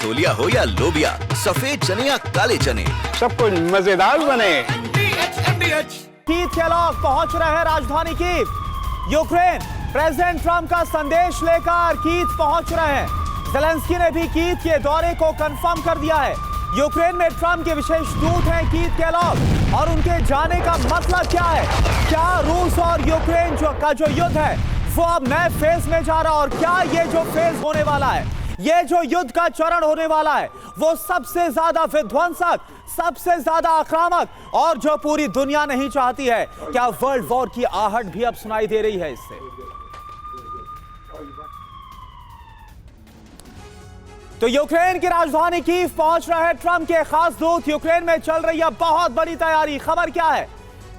छोलिया हो या लोबिया, सफेद चने या काले चने, कीथ केलॉग पहुंच रहे हैं राजधानी कीव। यूक्रेन प्रेसिडेंट ट्रंप का संदेश लेकर कीथ पहुंच रहे हैं। ज़ेलेंस्की ने भी कीथ के दौरे को कंफर्म कर दिया है। यूक्रेन में ट्रंप के विशेष दूत हैं कीथ केलॉग, और उनके जाने का मतलब क्या है? क्या रूस और यूक्रेन का जो युद्ध है वो अब नए फेज में जा रहा है, और क्या ये जो फेज होने वाला है, ये जो युद्ध का चरण होने वाला है, वो सबसे ज्यादा विध्वंसक, सबसे ज्यादा आक्रामक, और जो पूरी दुनिया नहीं चाहती है? क्या वर्ल्ड वॉर की आहट भी अब सुनाई दे रही है इससे? तो यूक्रेन की राजधानी कीव पहुंच रहे हैं ट्रंप के खास दूत। यूक्रेन में चल रही है बहुत बड़ी तैयारी। खबर क्या है?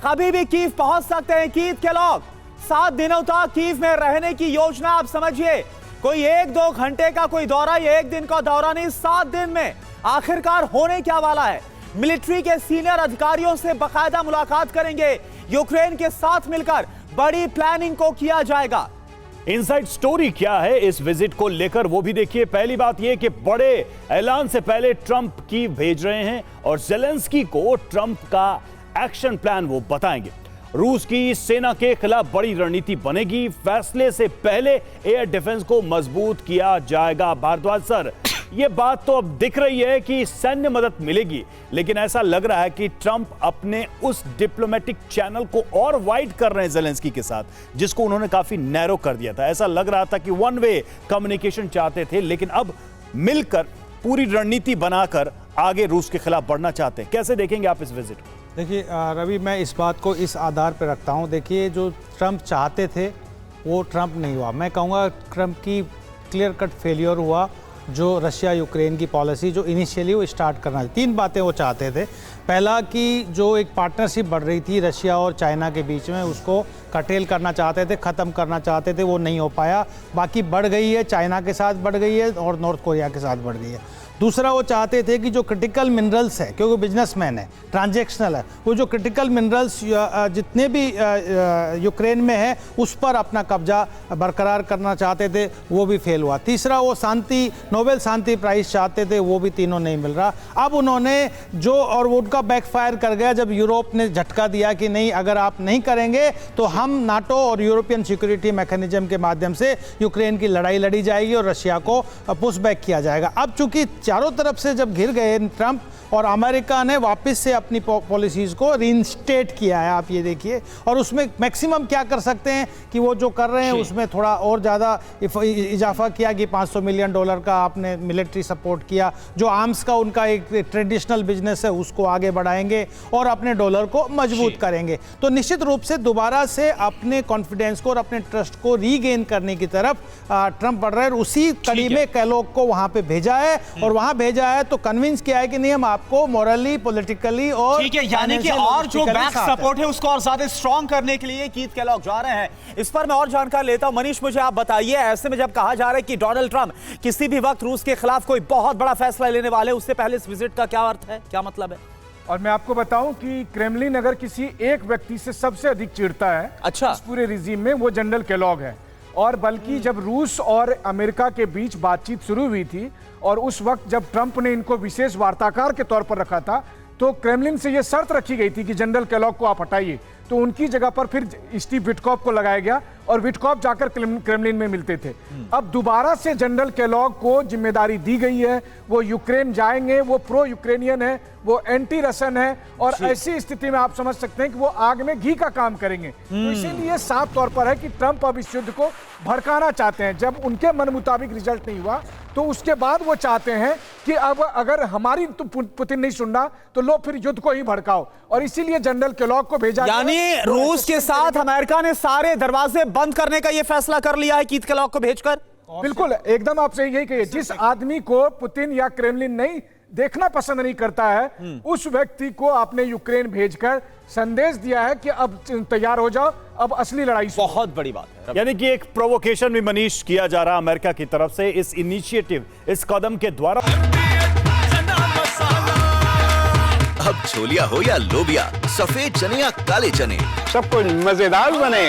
कभी भी कीव पहुंच सकते हैं कीथ केलॉग। 7 दिनों तक कीव में रहने की योजना। आप समझिए, कोई 1-2 घंटे का कोई दौरा, ये 1 दिन का दौरा नहीं, 7 दिन में आखिरकार होने क्या वाला है? मिलिट्री के सीनियर अधिकारियों से बाकायदा मुलाकात करेंगे। यूक्रेन के साथ मिलकर बड़ी प्लानिंग को किया जाएगा। इनसाइड स्टोरी क्या है इस विजिट को लेकर, वो भी देखिए। पहली बात यह कि बड़े ऐलान से पहले ट्रंप कीव भेज रहे हैं, और ज़ेलेंस्की को ट्रंप का एक्शन प्लान वो बताएंगे। रूस की सेना के खिलाफ बड़ी रणनीति बनेगी। फैसले से पहले एयर डिफेंस को मजबूत किया जाएगा। भारद्वाज सर, ये बात तो अब दिख रही है कि सैन्य मदद मिलेगी, लेकिन ऐसा लग रहा है कि ट्रंप अपने उस डिप्लोमेटिक चैनल को और वाइड कर रहे हैं ज़ेलेंस्की के साथ, जिसको उन्होंने काफी नैरो कर दिया था। ऐसा लग रहा था कि वन वे कम्युनिकेशन चाहते थे, लेकिन अब मिलकर पूरी रणनीति बनाकर आगे रूस के खिलाफ बढ़ना चाहते हैं। कैसे देखेंगे आप इस विजिट को? देखिए रवि, मैं इस बात को इस आधार पर रखता हूं। देखिए, जो ट्रंप चाहते थे वो ट्रंप नहीं हुआ। मैं कहूँगा ट्रंप की क्लियर कट फेलियर हुआ। जो रशिया यूक्रेन की पॉलिसी जो इनिशियली वो स्टार्ट करना थी, 3 बातें वो चाहते थे। पहला कि जो एक पार्टनरशिप बढ़ रही थी रशिया और चाइना के बीच में, उसको कटेल करना चाहते थे, ख़त्म करना चाहते थे, वो नहीं हो पाया। बाकी बढ़ गई है, चाइना के साथ बढ़ गई है और नॉर्थ कोरिया के साथ बढ़ गई है। दूसरा, वो चाहते थे कि जो क्रिटिकल मिनरल्स है, क्योंकि बिजनेसमैन है, ट्रांजैक्शनल है, वो जो क्रिटिकल मिनरल्स जितने भी यूक्रेन में है उस पर अपना कब्जा बरकरार करना चाहते थे, वो भी फेल हुआ। तीसरा, वो शांति, नोबेल शांति प्राइज़ चाहते थे, वो भी तीनों नहीं मिल रहा। अब उन्होंने जो, और वो उनका बैकफायर कर गया जब यूरोप ने झटका दिया कि नहीं, अगर आप नहीं करेंगे तो हम नाटो और यूरोपियन सिक्योरिटी मैकेनिज्म के माध्यम से यूक्रेन की लड़ाई लड़ी जाएगी और रशिया को पुश बैक किया जाएगा। अब चूंकि चारों तरफ से जब घिर गए ट्रंप, और अमेरिका ने वापस से अपनी पॉलिसीज़ को रीइंस्टेट किया है, आप ये देखिए। और उसमें मैक्सिमम क्या कर सकते हैं कि वो जो कर रहे हैं उसमें थोड़ा और ज़्यादा इजाफा किया कि $500 मिलियन का आपने मिलिट्री सपोर्ट किया। जो आर्म्स का उनका एक ट्रेडिशनल बिजनेस है उसको आगे बढ़ाएंगे और अपने डॉलर को मजबूत करेंगे। तो निश्चित रूप से दोबारा से अपने कॉन्फिडेंस को और अपने ट्रस्ट को रीगेन करने की तरफ ट्रंप बढ़ रहे हैं। उसी कड़ी में केलॉग को वहाँ पर भेजा है, और वहाँ भेजा है तो कन्विंस किया है कि नहीं, हम आपको मोरली, पॉलिटिकली और ठीक है, यानी कि और जो बैक सपोर्ट है उसको और ज्यादा स्ट्रॉन्ग करने के लिए कीथ केलॉग जा रहे हैं। इस पर मैं और जानकारी लेता हूं। मनीष, मुझे आप बताइए, ऐसे में जब कहा जा रहा है कि डोनाल्ड ट्रंप किसी भी वक्त रूस के खिलाफ कोई बहुत बड़ा फैसला लेने वाले, उससे पहले इस विजिट का क्या अर्थ है, क्या मतलब है? और मैं आपको बताऊं कि क्रेमलिन अगर किसी एक व्यक्ति से सबसे अधिक चिढ़ता है अच्छा, इस पूरे रिजीम में, वो जनरल केलॉग है। और बल्कि जब रूस और अमेरिका के बीच बातचीत शुरू हुई थी, और उस वक्त जब ट्रंप ने इनको विशेष वार्ताकार के तौर पर रखा था, तो क्रेमलिन से यह शर्त रखी गई थी कि जनरल केलॉग को आप हटाइए। तो उनकी जगह पर फिर स्टीव विटकॉफ को लगाया गया, और विटकॉफ जाकर क्रेमलिन में मिलते थे। अब दोबारा से जनरल केलॉग को जिम्मेदारी दी गई है। वो यूक्रेन जाएंगे, वो प्रो यूक्रेनियन है, वो एंटी रशियन है, और ऐसी स्थिति में आप समझ सकते हैं कि वो आग में घी का काम करेंगे। तो इसीलिए साफ तौर पर है कि ट्रंप अब इस युद्ध को भड़काना चाहते हैं। जब उनके मन मुताबिक रिजल्ट नहीं हुआ, तो उसके बाद वो चाहते हैं कि अब अगर हमारी तो पुतिन नहीं सुनना, तो लो फिर युद्ध को ही भड़काओ। और इसीलिए जनरल केलॉग को भेजा, यानी रूस के साथ अमेरिका ने सारे दरवाजे बंद करने का यह फैसला कर लिया है कीथ केलॉग को भेजकर। बिल्कुल, एकदम आपसे यही कहिए। जिस आदमी को पुतिन या क्रेमलिन नहीं देखना पसंद नहीं करता है, उस व्यक्ति को आपने यूक्रेन भेजकर संदेश दिया है कि अब तैयार हो जाओ, अब असली लड़ाई। बहुत बड़ी बात है। यानी कि एक प्रोवोकेशन भी मनीष किया जा रहा अमेरिका की तरफ से इस इनिशिएटिव, इस कदम के द्वारा। अब छोलिया हो या लोबिया, सफेद चने या काले चने, सब कुछ मजेदार बने।